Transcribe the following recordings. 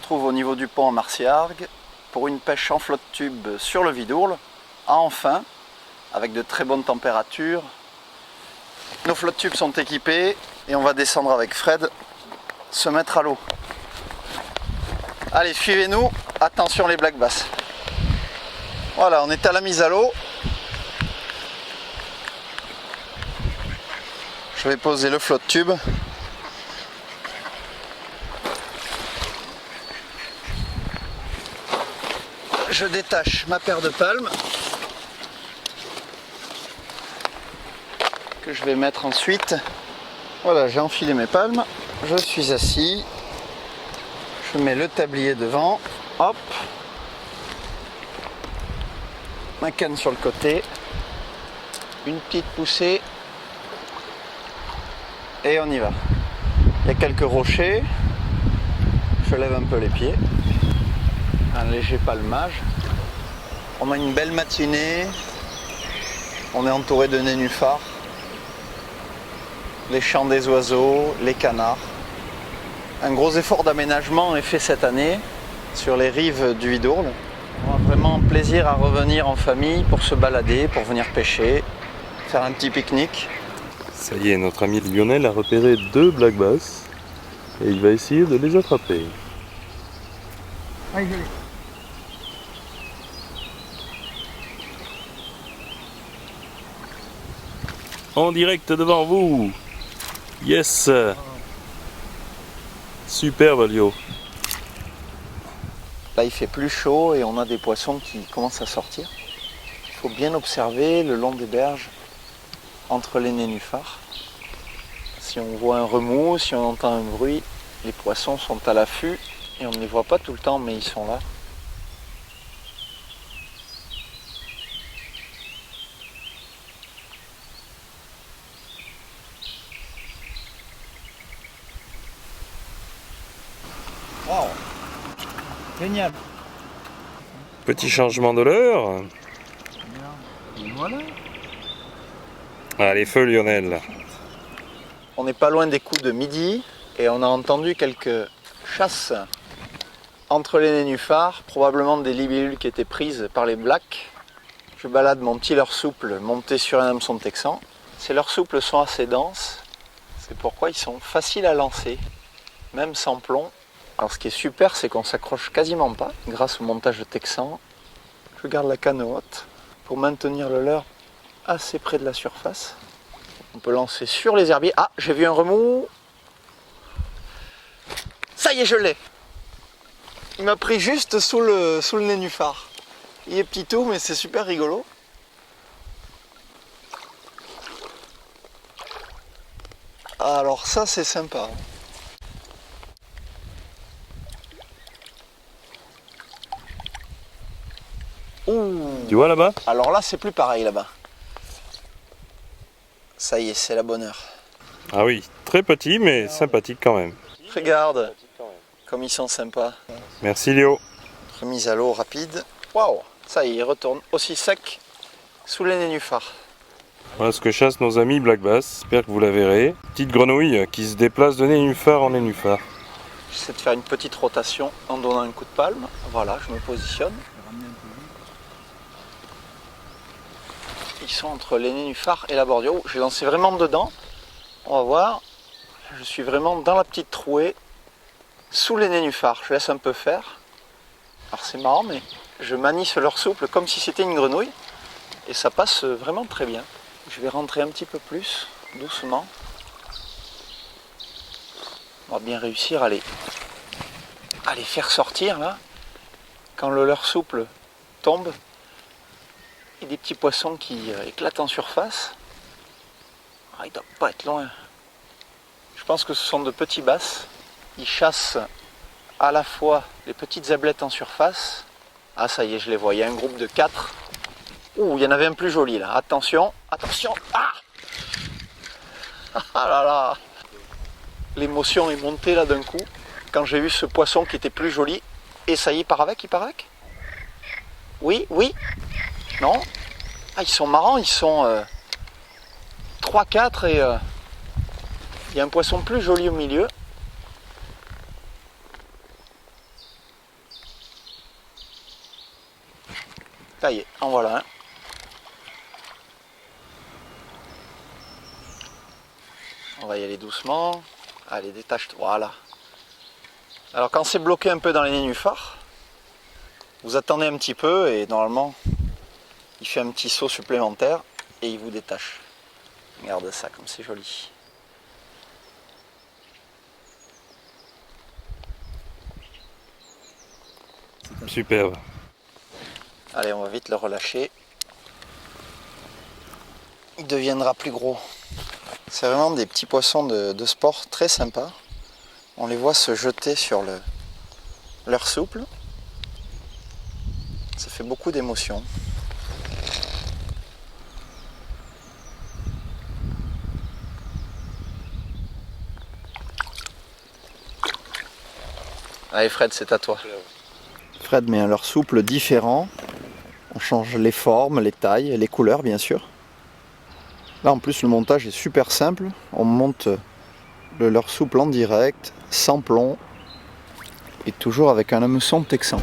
se trouve au niveau du pont à Marciargues pour une pêche en flotte tube sur le Vidourle, à Enfin, avec de très bonnes températures. Nos flottes tubes sont équipées et on va descendre avec Fred se mettre à l'eau. Allez, suivez-nous, attention les black bass. Voilà, on est à la mise à l'eau. Je vais poser le flotte tube. Je détache ma paire de palmes que je vais mettre ensuite. Voilà, j'ai enfilé mes palmes. Je suis assis. Je mets le tablier devant. Hop. Ma canne sur le côté. Une petite poussée. Et on y va. Il y a quelques rochers. Je lève un peu les pieds. Un léger palmage. On a une belle matinée. On est entouré de nénuphars. Les chants des oiseaux, les canards. Un gros effort d'aménagement est fait cette année sur les rives du Vidourle. On a vraiment plaisir à revenir en famille pour se balader, pour venir pêcher, faire un petit pique-nique. Ça y est, notre ami Lionel a repéré 2 black bass et il va essayer de les attraper. En direct devant vous. Yes. Superbe Lio. Là il fait plus chaud et on a des poissons qui commencent à sortir. Il faut bien observer le long des berges entre les nénuphars. Si on voit un remous, si on entend un bruit, les poissons sont à l'affût et on ne les voit pas tout le temps mais ils sont là. Wow. Génial. Petit changement de l'heure. Voilà. Allez, feu Lionel. On n'est pas loin des coups de midi et on a entendu quelques chasses entre les nénuphars, probablement des libellules qui étaient prises par les blacks. Je balade mon petit leurre souple monté sur un hameçon texan. Ces leurres souples sont assez denses, c'est pourquoi ils sont faciles à lancer, même sans plomb. Alors ce qui est super, c'est qu'on s'accroche quasiment pas grâce au montage texan. Je garde la canne haute pour maintenir le leurre assez près de la surface. On peut lancer sur les herbiers. Ah, j'ai vu un remous. Ça y est, je l'ai. Il m'a pris juste sous le nénuphar. Il est petit tout, mais c'est super rigolo. Alors ça, c'est sympa. Ouh. Tu vois là-bas? Alors là, c'est plus pareil là-bas. Ça y est, c'est la bonne heure. Ah oui, très petit mais sympathique quand même. Regarde comme ils sont sympas. Merci Léo. Remise à l'eau rapide. Waouh, ça y est, il retourne aussi sec sous les nénuphars. Voilà ce que chassent nos amis black bass. J'espère que vous la verrez. Petite grenouille qui se déplace de nénuphar en nénuphar. J'essaie de faire une petite rotation en donnant un coup de palme. Voilà, je me positionne. Ils sont entre les nénuphars et la bordure. Oh, j'ai lancé vraiment dedans. On va voir. Je suis vraiment dans la petite trouée sous les nénuphars. Je laisse un peu faire. Alors c'est marrant, mais je manie ce leurre souple comme si c'était une grenouille. Et ça passe vraiment très bien. Je vais rentrer un petit peu plus, doucement. On va bien réussir à les faire sortir là. Quand le leurre souple tombe. Et des petits poissons qui éclatent en surface. Ah, il ne doit pas être loin. Je pense que ce sont de petits basses. Ils chassent à la fois les petites ablettes en surface. Ah ça y est, je les vois, il y a un groupe de 4. Ouh, il y en avait un plus joli là. Attention, attention. Ah, ah là là. L'émotion est montée là d'un coup. Quand j'ai vu ce poisson qui était plus joli. Et ça y est, il part avec, Oui, oui. Non. Ah, ils sont marrants, ils sont 3-4 et il y a un poisson plus joli au milieu. Ça y est, en voilà un. On va y aller doucement. Allez, détache-toi. Voilà. Alors quand c'est bloqué un peu dans les nénuphars, vous attendez un petit peu et normalement il fait un petit saut supplémentaire et il vous détache. Regarde ça comme c'est joli. Superbe. Allez, on va vite le relâcher. Il deviendra plus gros. C'est vraiment des petits poissons de sport très sympas. On les voit se jeter sur leur souple. Ça fait beaucoup d'émotions. Allez Fred, c'est à toi. Fred met un leurre souple différent. On change les formes, les tailles, les couleurs bien sûr. Là en plus le montage est super simple. On monte le leurre souple en direct, sans plomb et toujours avec un hameçon texan.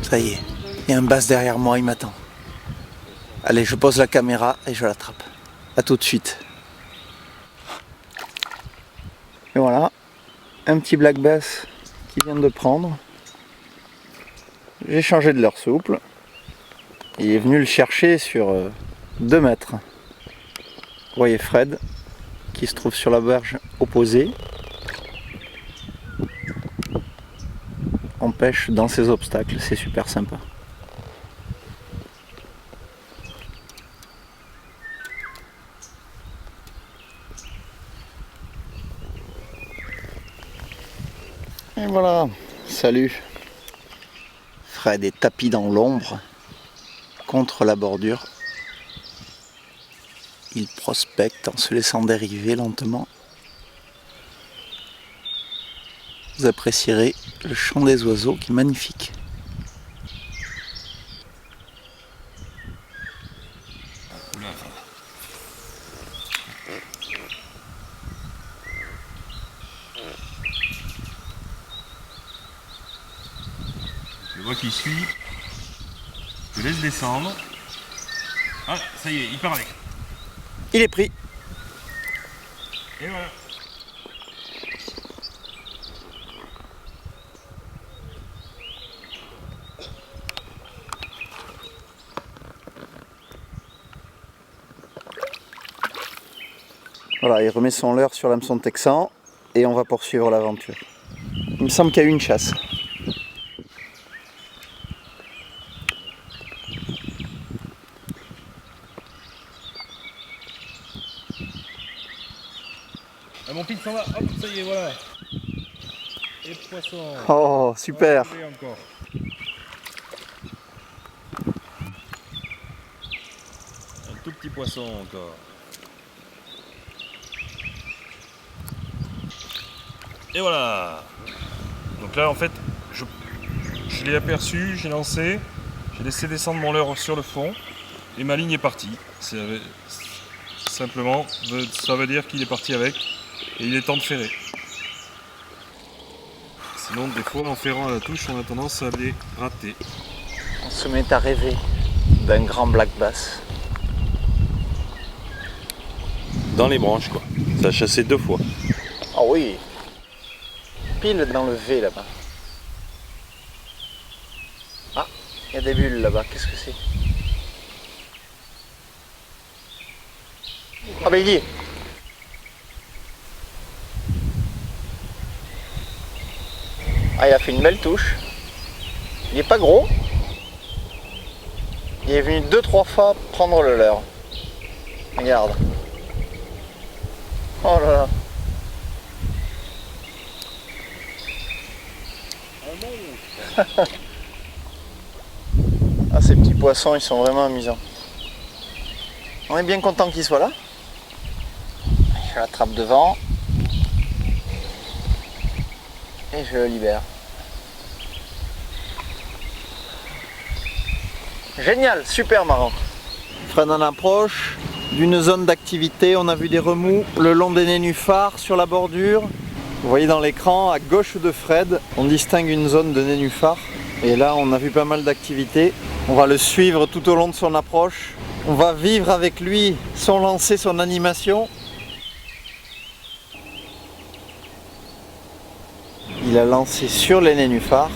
Ça y est, il y a un bass derrière moi, il m'attend. Allez, je pose la caméra et je l'attrape. A tout de suite. Et voilà, un petit black bass qui vient de prendre. J'ai changé de leurre souple. Il est venu le chercher sur 2 mètres. Vous voyez Fred qui se trouve sur la berge opposée. On pêche dans ces obstacles, c'est super sympa. Et voilà, salut. Fred est tapis dans l'ombre, contre la bordure. Il prospecte en se laissant dériver lentement. Vous apprécierez le chant des oiseaux qui est magnifique. Je vois qu'il suit. Je laisse descendre. Ah, ça y est, il part avec. Il est pris. Et voilà. Voilà, il remet son leurre sur l'hameçon texan et on va poursuivre l'aventure. Il me semble qu'il y a eu une chasse. Ah, mon pile s'en va. Hop, ça y est, voilà. Et poisson. Oh, super. Encore. Un tout petit poisson encore. Et voilà. Donc là en fait je l'ai aperçu, j'ai lancé, j'ai laissé descendre mon leurre sur le fond et ma ligne est partie. Simplement, ça veut dire qu'il est parti avec et il est temps de ferrer. Sinon des fois en ferrant à la touche on a tendance à les rater. On se met à rêver d'un grand black bass. Dans les branches quoi. Ça a chassé 2 fois. Ah oui. Pile dans le V là-bas. Ah, il y a des bulles là-bas, qu'est-ce que c'est? Ah ben il y est. Ah, il a fait une belle touche. Il est pas gros. Il est venu 2-3 fois prendre le leurre. Regarde. Oh là là. Ah, ces petits poissons, ils sont vraiment amusants. On est bien content qu'ils soient là. Je l'attrape devant. Et je le libère. Génial, super marrant. Fred en approche d'une zone d'activité. On a vu des remous le long des nénuphars sur la bordure. Vous voyez dans l'écran, à gauche de Fred, on distingue une zone de nénuphars. Et là, on a vu pas mal d'activités. On va le suivre tout au long de son approche. On va vivre avec lui son lancer, son animation. Il a lancé sur les nénuphars.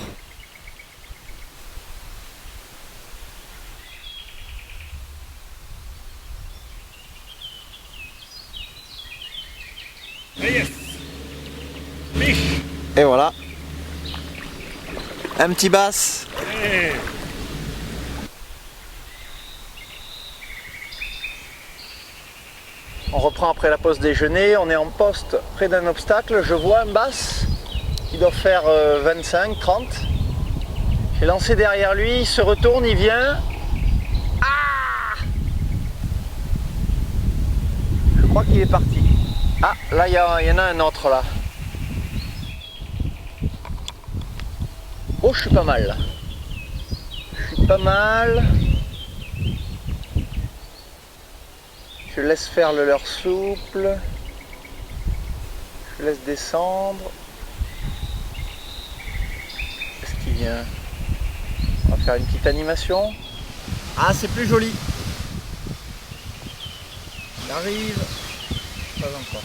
Et voilà. Un petit bass. On reprend après la pause déjeuner. On est en poste près d'un obstacle. Je vois un bass qui doit faire 25-30. J'ai lancé derrière lui. Il se retourne, il vient. Ah! Je crois qu'il est parti. Ah, là, il y en a un autre là. Oh, je suis pas mal. Je suis pas mal. Je laisse faire le leurre souple. Je laisse descendre. Qu'est-ce qui vient? On va faire une petite animation. Ah, c'est plus joli. Il arrive. Pas encore.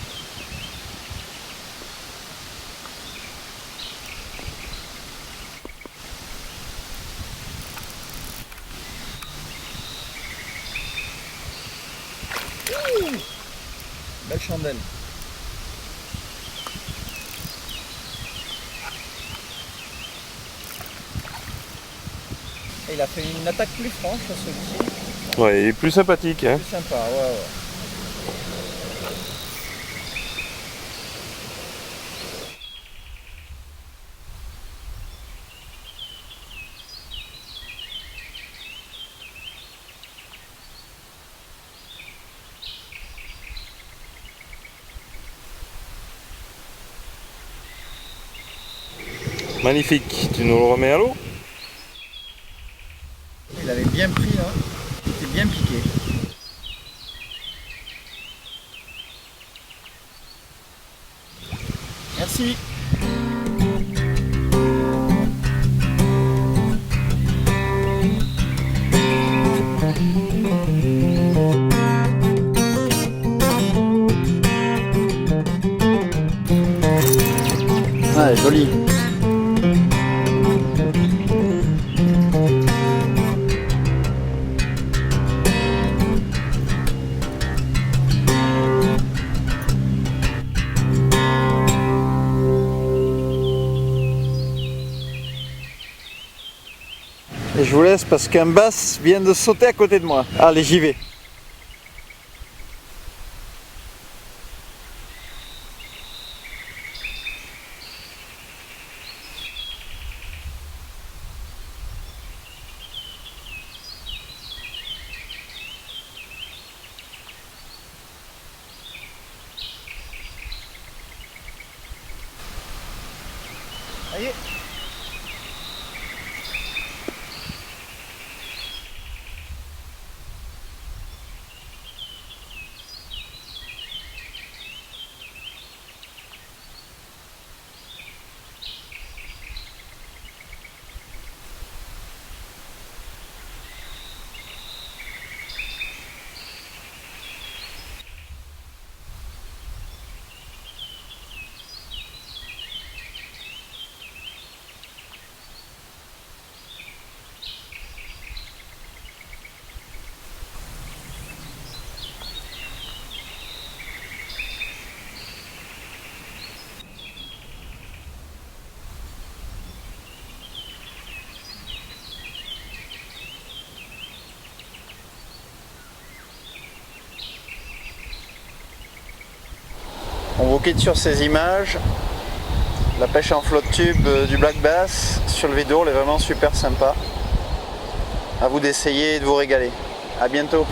Belle chandelle. Et il a fait une attaque plus franche celui-ci. Ouais, il est plus sympathique. Hein. Plus sympa, ouais. Magnifique. Tu nous le remets à l'eau? Il avait bien pris là. Il était bien piqué. Merci. Ah, elle est jolie. Et je vous laisse parce qu'un bass vient de sauter à côté de moi. Allez, j'y vais. Ça y est. On vous quitte sur ces images. La pêche en flotte tube du black bass sur le Vidourle est vraiment super sympa. À vous d'essayer et de vous régaler. À bientôt.